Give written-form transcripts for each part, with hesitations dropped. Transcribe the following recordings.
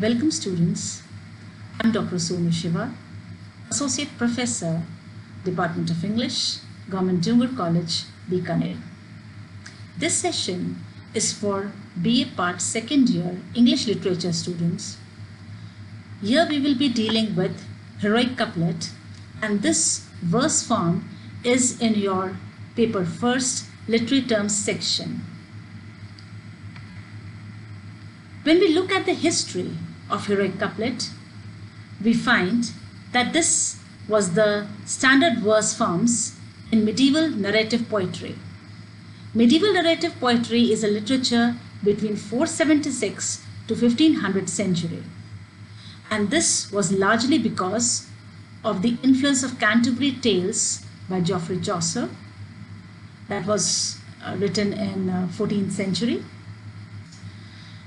Welcome students, I'm Dr. Sonu Shiva, Associate Professor, Department of English, Government Junior College, Bikaner. This session is for BA Part 2nd Year English Literature students. Here we will be dealing with heroic couplet, and this verse form is in your paper first literary terms section. When we look at the history of heroic couplet, we find that this was the standard verse forms in medieval narrative poetry. Medieval narrative poetry is a literature between 476 to 1500 century, and this was largely because of the influence of Canterbury Tales by Geoffrey Chaucer that was written in 14th century.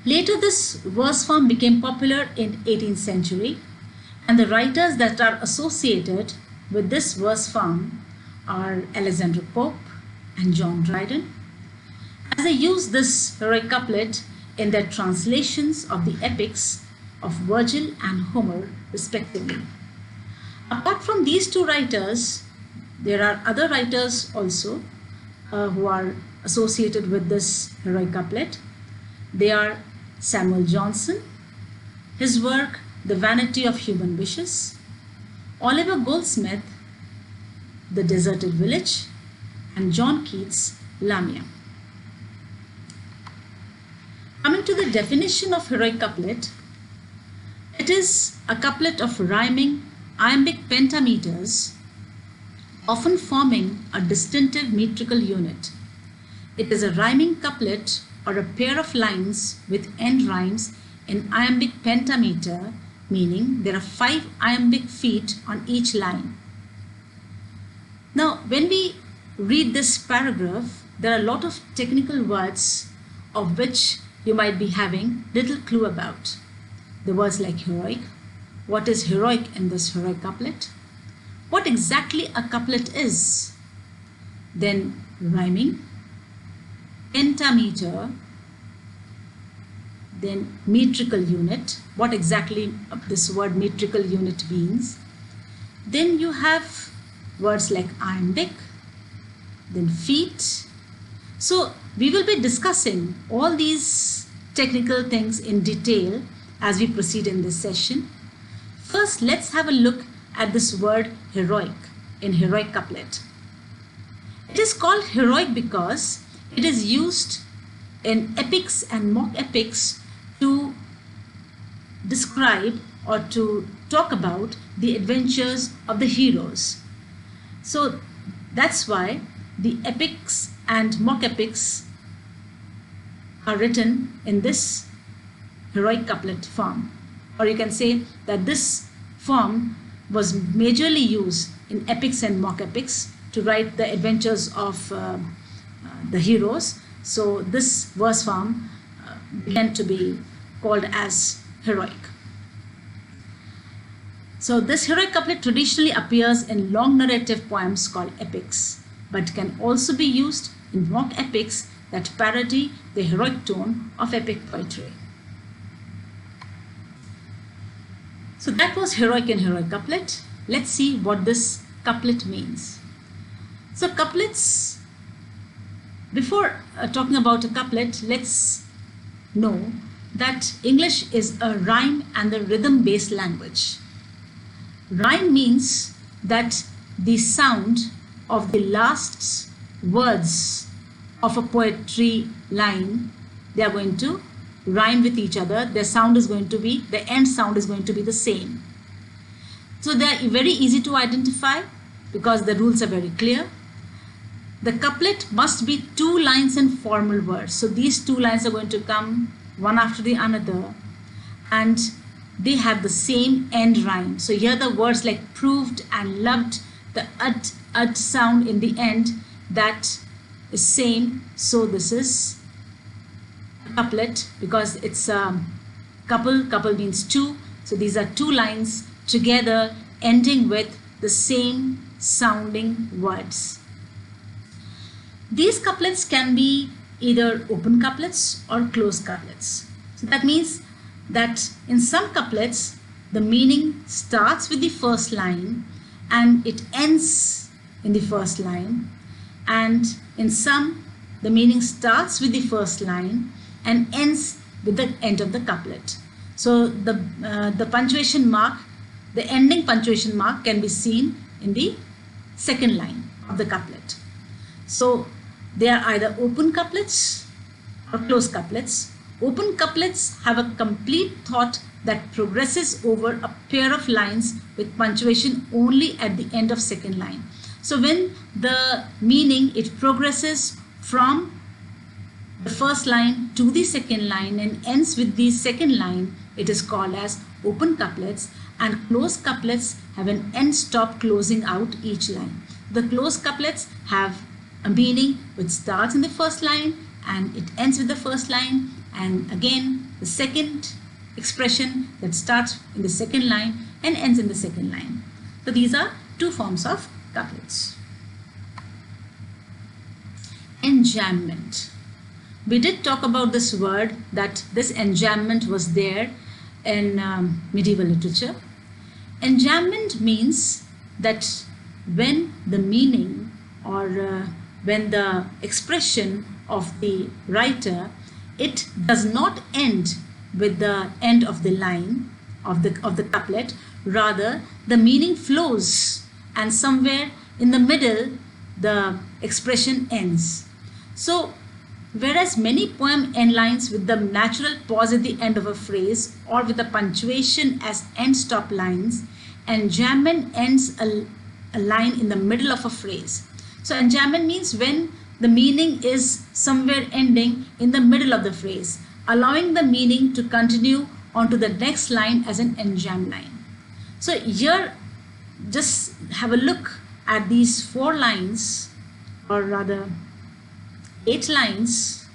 Later, this verse form became popular in 18th century, and the writers that are associated with this verse form are Alexander Pope and John Dryden, as they use this heroic couplet in their translations of the epics of Virgil and Homer respectively. Apart from these two writers, there are other writers also who are associated with this heroic couplet. They are Samuel Johnson, his work The Vanity of Human Wishes, Oliver Goldsmith, The Deserted Village, and John Keats' Lamia. Coming to the definition of heroic couplet, it is a couplet of rhyming iambic pentameters, often forming a distinctive metrical unit. It is a rhyming couplet or a pair of lines with end rhymes in iambic pentameter, meaning there are 5 iambic feet on each line. Now, when we read this paragraph, there are a lot of technical words of which you might be having little clue about. The words like heroic, what is heroic in this heroic couplet, what exactly a couplet is, then rhyming, pentameter, then metrical unit, what exactly this word metrical unit means. Then you have words like iambic, then feet. So we will be discussing all these technical things in detail as we proceed in this session. First, let's have a look at this word heroic in heroic couplet. It is called heroic because it is used in epics and mock epics to describe or to talk about the adventures of the heroes. So that's why the epics and mock epics are written in this heroic couplet form. Or you can say that this form was majorly used in epics and mock epics to write the adventures of the heroes. So this verse form began to be called as heroic. So this heroic couplet traditionally appears in long narrative poems called epics, but can also be used in mock epics that parody the heroic tone of epic poetry. So that was heroic and heroic couplet. Let's see what this couplet means. So couplets, before talking about a couplet, let's know that English is a rhyme and a rhythm-based language. Rhyme means that the sound of the last words of a poetry line, they are going to rhyme with each other. Their sound is going to be, the end sound is going to be the same. So they are very easy to identify because the rules are very clear. The couplet must be 2 lines in formal verse. So these 2 lines are going to come one after the another, and they have the same end rhyme. So here the words like proved and loved, the ud sound in the end, that is same. So this is a couplet because it's a couple means 2. So these are 2 lines together ending with the same sounding words. These couplets can be either open couplets or closed couplets. So that means that in some couplets the meaning starts with the first line and it ends in the first line, and in some the meaning starts with the first line and ends with the end of the couplet. So the punctuation mark, the ending punctuation mark, can be seen in the second line of the couplet. So they are either open couplets or closed couplets. Open couplets have a complete thought that progresses over a pair of lines with punctuation only at the end of second line. So when the meaning, it progresses from the first line to the second line and ends with the second line, it is called as open couplets, and closed couplets have an end stop closing out each line. The closed couplets have a meaning which starts in the first line and it ends with the first line, and again the second expression that starts in the second line and ends in the second line. So these are two forms of couplets. Enjambment. We did talk about this word, that this enjambment was there in medieval literature. Enjambment means that when the meaning or when the expression of the writer, it does not end with the end of the line of the couplet, rather the meaning flows and somewhere in the middle the expression ends. So whereas many poem end lines with the natural pause at the end of a phrase or with the punctuation as end stop lines, enjambment ends a line in the middle of a phrase. So enjambment means when the meaning is somewhere ending in the middle of the phrase, allowing the meaning to continue onto the next line as an enjamb line. So here just have a look at these 4 lines, or rather 8 lines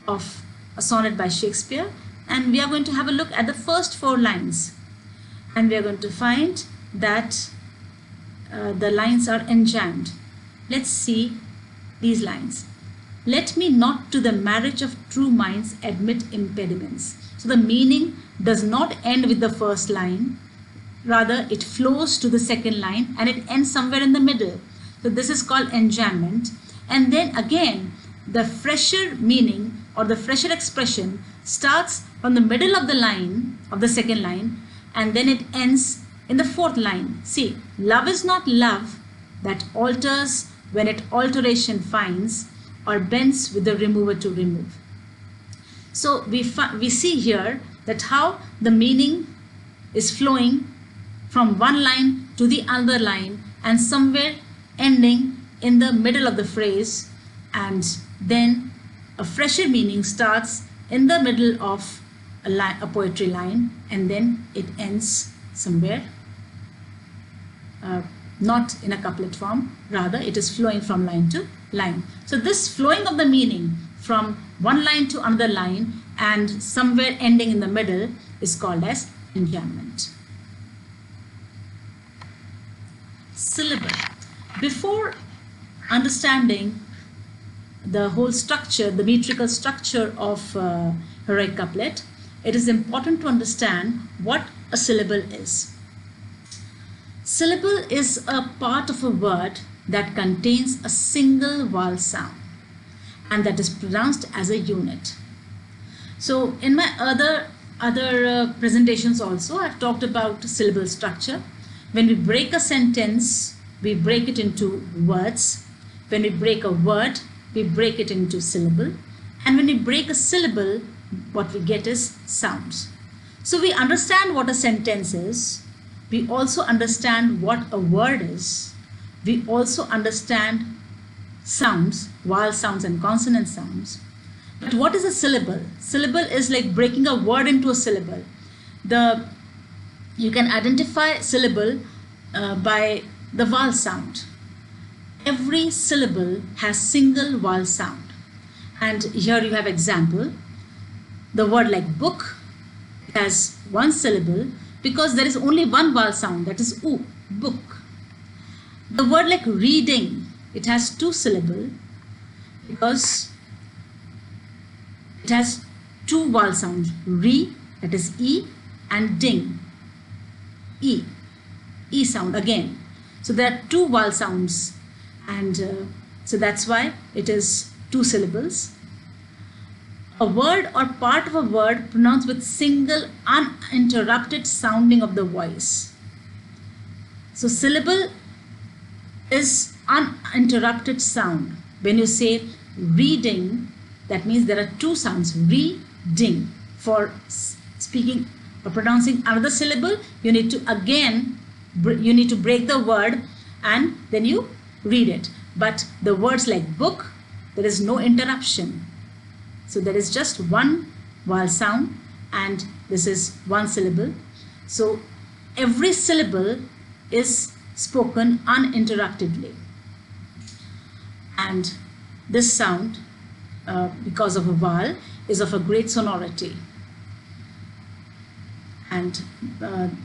of a sonnet by Shakespeare, and we are going to have a look at the first 4 lines, and we are going to find that the lines are enjambed. Let's see these lines. Let me not to the marriage of true minds admit impediments. So the meaning does not end with the first line, rather it flows to the second line and it ends somewhere in the middle. So this is called enjambment. And then again, the fresher meaning or the fresher expression starts from the middle of the line, of the second line, and then it ends in the 4th line. See, love is not love that alters when it alteration finds, or bends with the remover to remove. So we see here that how the meaning is flowing from one line to the other line and somewhere ending in the middle of the phrase, and then a fresher meaning starts in the middle of a poetry line, and then it ends somewhere not in a couplet form, rather it is flowing from line to line. So this flowing of the meaning from one line to another line and somewhere ending in the middle is called as enjambment. Syllable. Before understanding the whole structure, the metrical structure of heroic couplet, it is important to understand what a syllable is. Syllable is a part of a word that contains a single vowel sound and that is pronounced as a unit. So in my other presentations also, I've talked about syllable structure. When we break a sentence, we break it into words. When we break a word, we break it into syllable. And when we break a syllable, what we get is sounds. So we understand what a sentence is. We also understand what a word is. We also understand sounds, vowel sounds and consonant sounds. But what is a syllable? Syllable is like breaking a word into a syllable. You can identify syllable by the vowel sound. Every syllable has single vowel sound. And here you have example. The word like book has one syllable because there is only one vowel sound, that is oo, book. The word like reading, it has 2 syllables because it has 2 vowel sounds, re that is E, and ding, E, E sound again. So there are two vowel sounds, and so that's why it is two syllables. A word or part of a word pronounced with single uninterrupted sounding of the voice. So syllable is uninterrupted sound. When you say reading, that means there are two sounds, reading. For speaking or pronouncing another syllable, you need to break the word and then you read it. But the words like book, there is no interruption. So there is just one vowel sound and this is one syllable. So every syllable is spoken uninterruptedly. And this sound, because of a vowel, is of a great sonority. And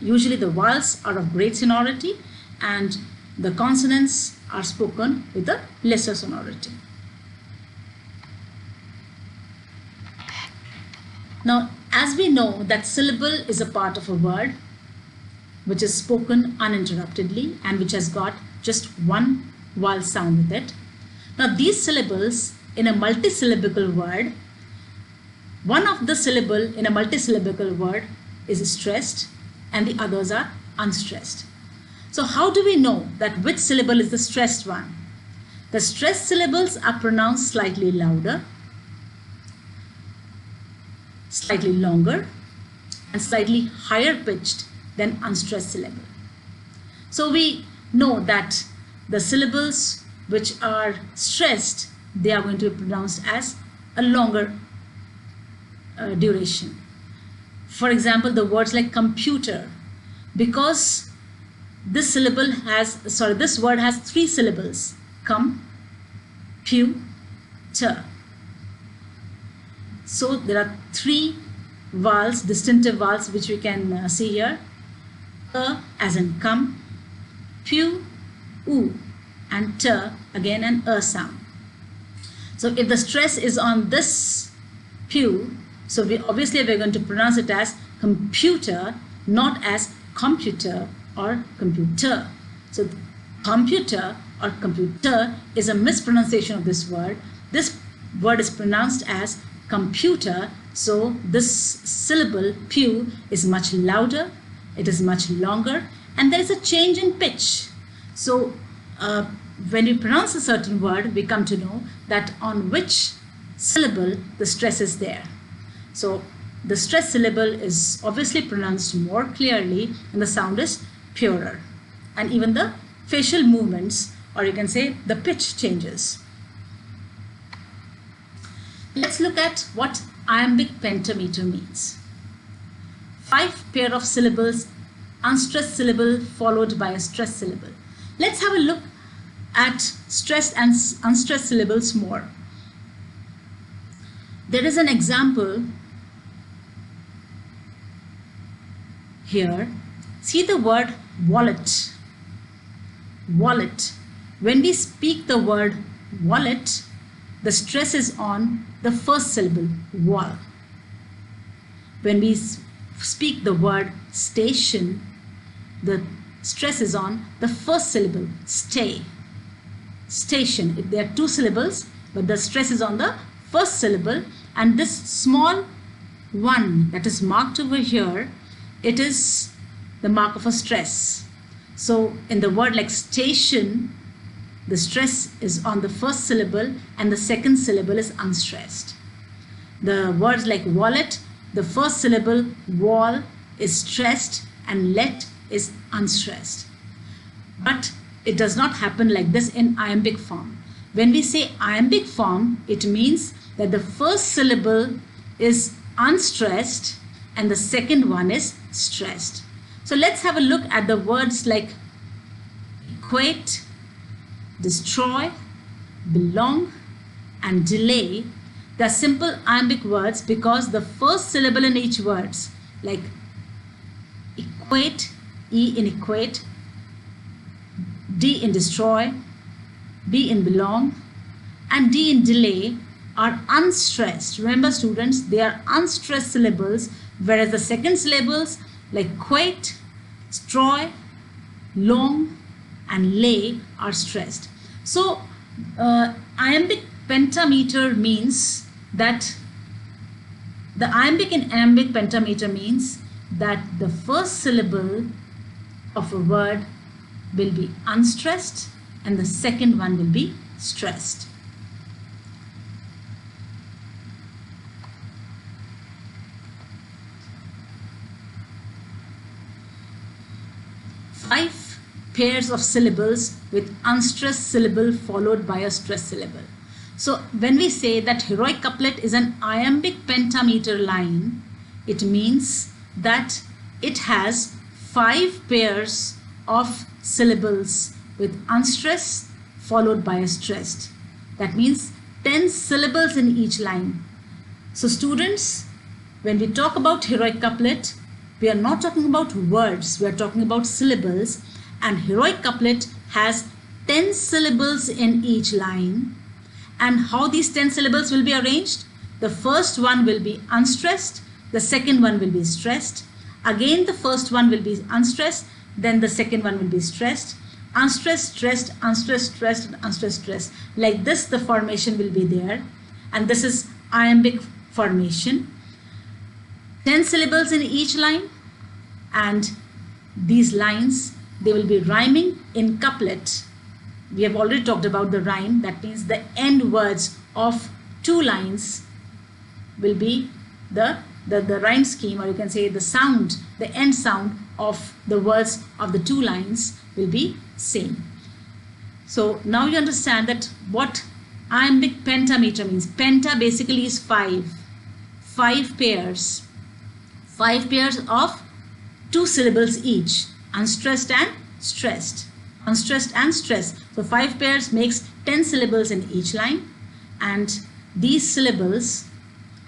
usually the vowels are of great sonority and the consonants are spoken with a lesser sonority. Now, as we know that syllable is a part of a word which is spoken uninterruptedly and which has got just one vowel sound with it. Now, these syllables in a multisyllabical word, one of the syllable in a multisyllabical word is stressed and the others are unstressed. So how do we know that which syllable is the stressed one? The stressed syllables are pronounced slightly louder, slightly longer, and slightly higher pitched than unstressed syllable. So we know that the syllables which are stressed, they are going to be pronounced as a longer duration. For example, the words like computer, because this word has three syllables, com-pu-ter. So there are three vowels, distinctive vowels, which we can see here. As in come, pu, u, and ter, again an sound. So if the stress is on this pu, so we're going to pronounce it as computer, not as computer or computer. So computer or computer is a mispronunciation of this word. This word is pronounced as computer, so this syllable pu is much louder, it is much longer, and there is a change in pitch. So when we pronounce a certain word, we come to know that on which syllable the stress is there. So the stress syllable is obviously pronounced more clearly and the sound is purer, and even the facial movements, or you can say the pitch, changes. Let's look at what iambic pentameter means. 5 pair of syllables, unstressed syllable followed by a stressed syllable. Let's have a look at stressed and unstressed syllables more. There is an example here. See the word wallet. Wallet. When we speak the word wallet, the stress is on the first syllable, wall. When we speak the word station, the stress is on the first syllable, stay. Station. If there are 2 syllables, but the stress is on the first syllable, and this small one that is marked over here, it is the mark of a stress. So in the word like station, the stress is on the first syllable and the second syllable is unstressed. The words like wallet, the first syllable wall is stressed and let is unstressed. But it does not happen like this in iambic form. When we say iambic form, it means that the first syllable is unstressed and the second one is stressed. So let's have a look at the words like equate, destroy, belong, and delay. They are simple iambic words because the first syllable in each word, like equate, E in equate, D in destroy, B in belong, and D in delay, are unstressed. Remember students, they are unstressed syllables whereas the second syllables like quite, straw, long and lay are stressed. So iambic pentameter means that the iambic and iambic pentameter means that the first syllable of a word will be unstressed and the second one will be stressed. Five pairs of syllables with unstressed syllable followed by a stressed syllable. So when we say that heroic couplet is an iambic pentameter line, it means that it has 5 pairs of syllables with unstressed followed by a stressed. That means 10 syllables in each line. So students, when we talk about heroic couplet, we are not talking about words, we are talking about syllables, and heroic couplet has 10 syllables in each line. And how these 10 syllables will be arranged? The first one will be unstressed, the second one will be stressed, again the first one will be unstressed, then the second one will be stressed, unstressed, stressed, unstressed, stressed, and unstressed, stressed. Like this the formation will be there, and this is iambic formation. 10 syllables in each line, and these lines, they will be rhyming in couplet. We have already talked about the rhyme. That means the end words of 2 lines will be the rhyme scheme, or you can say the sound, the end sound of the words of the 2 lines will be same. So now you understand that what iambic pentameter means. Penta basically is 5 pairs. 5 pairs of 2 syllables each, unstressed and stressed. Unstressed and stressed. So 5 pairs makes 10 syllables in each line, and these syllables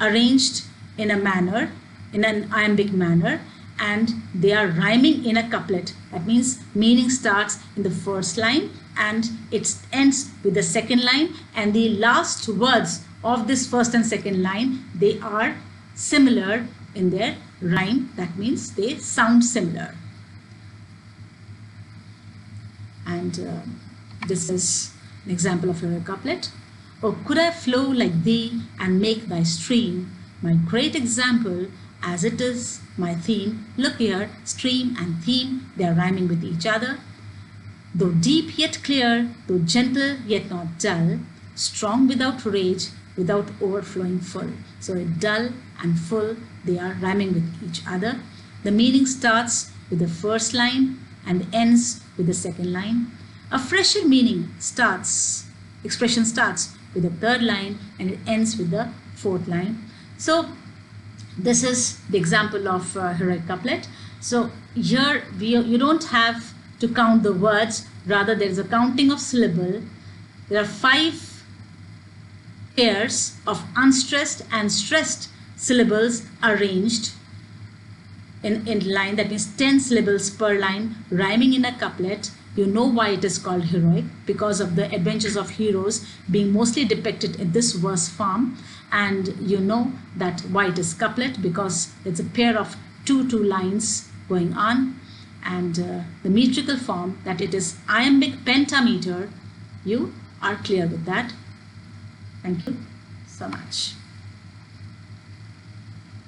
arranged in a manner, in an iambic manner, and they are rhyming in a couplet. That means meaning starts in the first line and it ends with the second line, and the last words of this first and second line, they are similar in their rhyme. That means they sound similar. And this is an example of a couplet. Oh, could I flow like thee and make thy stream my great example, as it is my theme. Look here, stream and theme, they are rhyming with each other. Though deep yet clear, though gentle yet not dull, strong without rage, without overflowing full. So dull and full, they are rhyming with each other. The meaning starts with the first line and ends with the second line. A fresher meaning starts, expression starts with the third line and it ends with the fourth line. So this is the example of heroic couplet. So here you don't have to count the words, rather there is a counting of syllable. There are 5 pairs of unstressed and stressed syllables arranged in line. That means 10 syllables per line rhyming in a couplet. You know why it is called heroic, because of the adventures of heroes being mostly depicted in this verse form. And you know that why it is couplet, because it's a pair of two lines going on, and the metrical form that it is iambic pentameter. You are clear with that. Thank you so much.